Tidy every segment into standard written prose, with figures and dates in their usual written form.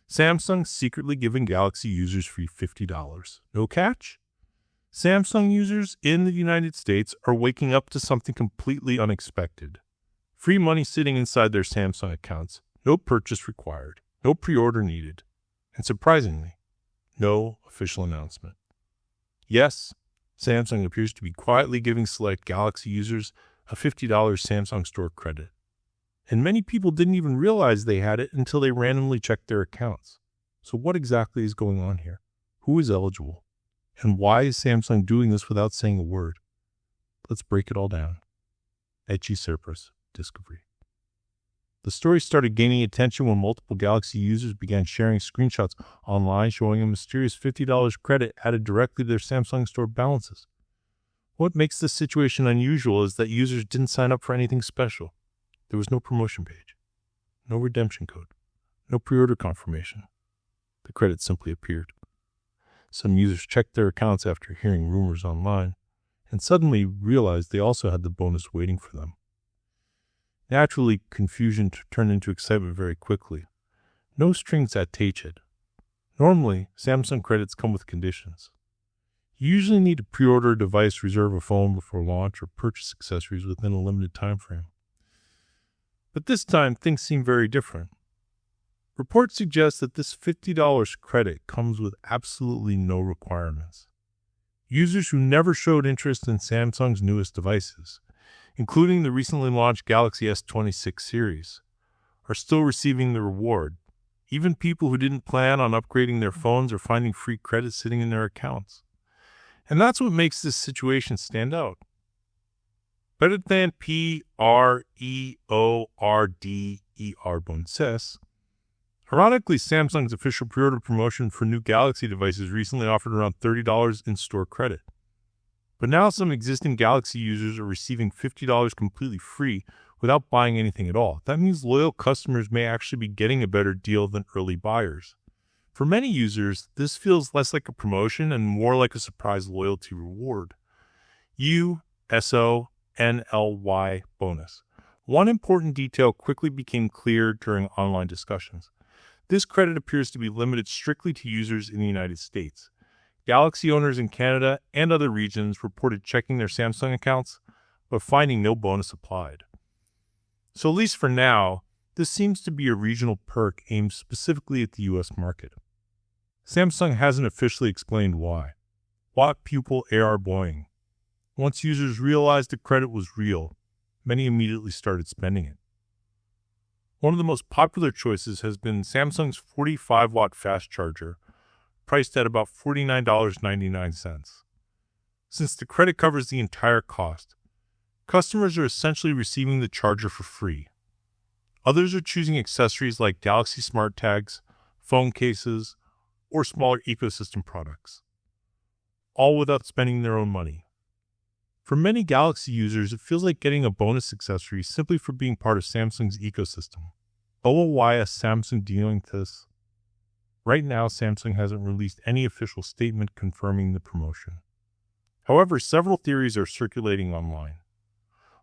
Samsung secretly giving Galaxy users free $50. No catch? Samsung users in the United States are waking up to something completely unexpected. Free money sitting inside their Samsung accounts, no purchase required, no pre-order needed, and surprisingly, no official announcement. Yes, Samsung appears to be quietly giving select Galaxy users a $50 Samsung Store credit. And many people didn't even realize they had it until they randomly checked their accounts. So what exactly is going on here? Who is eligible? And why is Samsung doing this without saying a word? Let's break it all down. Etchy Surprise Discovery. The story started gaining attention when multiple Galaxy users began sharing screenshots online showing a mysterious $50 credit added directly to their Samsung Store balances. What makes this situation unusual is that users didn't sign up for anything special. There was no promotion page, no redemption code, no pre-order confirmation. The credit simply appeared. Some users checked their accounts after hearing rumors online and suddenly realized they also had the bonus waiting for them. Naturally, confusion turned into excitement very quickly. No strings attached. Normally, Samsung credits come with conditions. You usually need to pre-order a device, reserve a phone before launch, or purchase accessories within a limited time frame. But this time, things seem very different. Reports suggest that this $50 credit comes with absolutely no requirements. Users who never showed interest in Samsung's newest devices, including the recently launched Galaxy S26 series, are still receiving the reward. Even people who didn't plan on upgrading their phones are finding free credit sitting in their accounts. And that's what makes this situation stand out. Better than preorders. Ironically, Samsung's official pre-order promotion for new Galaxy devices recently offered around $30 in-store credit. But now some existing Galaxy users are receiving $50 completely free without buying anything at all. That means loyal customers may actually be getting a better deal than early buyers. For many users, this feels less like a promotion and more like a surprise loyalty reward. USONLY bonus. One important detail quickly became clear during online discussions. This credit appears to be limited strictly to users in the United States. Galaxy owners in Canada and other regions reported checking their Samsung accounts, but finding no bonus applied. So at least for now, this seems to be a regional perk aimed specifically at the US market. Samsung hasn't officially explained why. What pupil AR boying? Once users realized the credit was real, many immediately started spending it. One of the most popular choices has been Samsung's 45-watt fast charger, priced at about $49.99. Since the credit covers the entire cost, customers are essentially receiving the charger for free. Others are choosing accessories like Galaxy SmartTags, phone cases, or smaller ecosystem products, all without spending their own money. For many Galaxy users, it feels like getting a bonus accessory simply for being part of Samsung's ecosystem. Oh, why is Samsung doing this? Right now, Samsung hasn't released any official statement confirming the promotion. However, several theories are circulating online.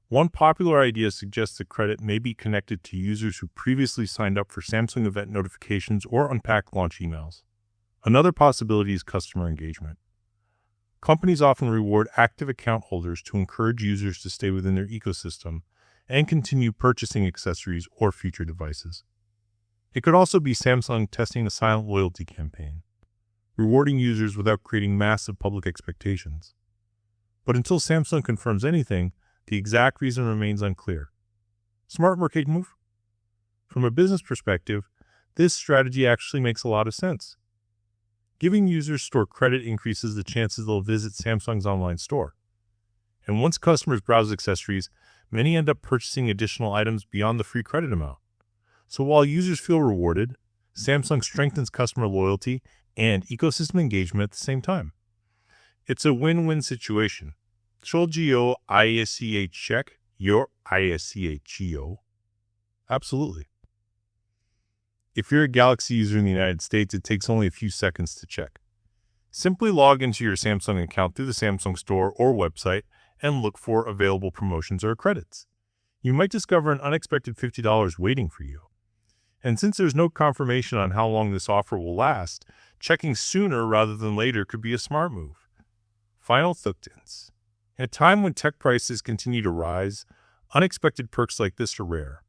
One popular idea suggests the credit may be connected to users who previously signed up for Samsung event notifications or unpacked launch emails. Another possibility is customer engagement. Companies often reward active account holders to encourage users to stay within their ecosystem and continue purchasing accessories or future devices. It could also be Samsung testing a silent loyalty campaign, rewarding users without creating massive public expectations. But until Samsung confirms anything, the exact reason remains unclear. Smart market move? From a business perspective, this strategy actually makes a lot of sense. Giving users store credit increases the chances they'll visit Samsung's online store. And once customers browse accessories, many end up purchasing additional items beyond the free credit amount. So while users feel rewarded, Samsung strengthens customer loyalty and ecosystem engagement at the same time. It's a win-win situation. Cholgio ISCH check, your ISCHEO. Absolutely. If you're a Galaxy user in the United States, it takes only a few seconds to check. Simply log into your Samsung account through the Samsung Store or website and look for available promotions or credits. You might discover an unexpected $50 waiting for you. And since there's no confirmation on how long this offer will last, checking sooner rather than later could be a smart move. Final thoughts. In a time when tech prices continue to rise, unexpected perks like this are rare.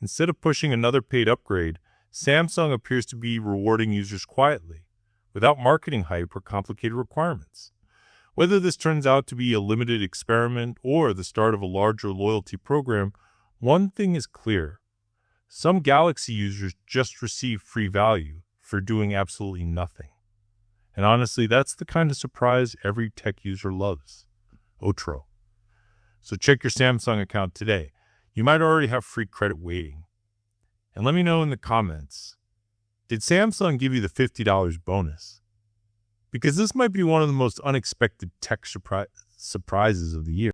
Instead of pushing another paid upgrade, Samsung appears to be rewarding users quietly, without marketing hype or complicated requirements. Whether this turns out to be a limited experiment or the start of a larger loyalty program, one thing is clear. Some Galaxy users just receive free value for doing absolutely nothing. And honestly, that's the kind of surprise every tech user loves. Otro. So check your Samsung account today. You might already have free credit waiting. And let me know in the comments, did Samsung give you the $50 bonus? Because this might be one of the most unexpected tech surprises of the year.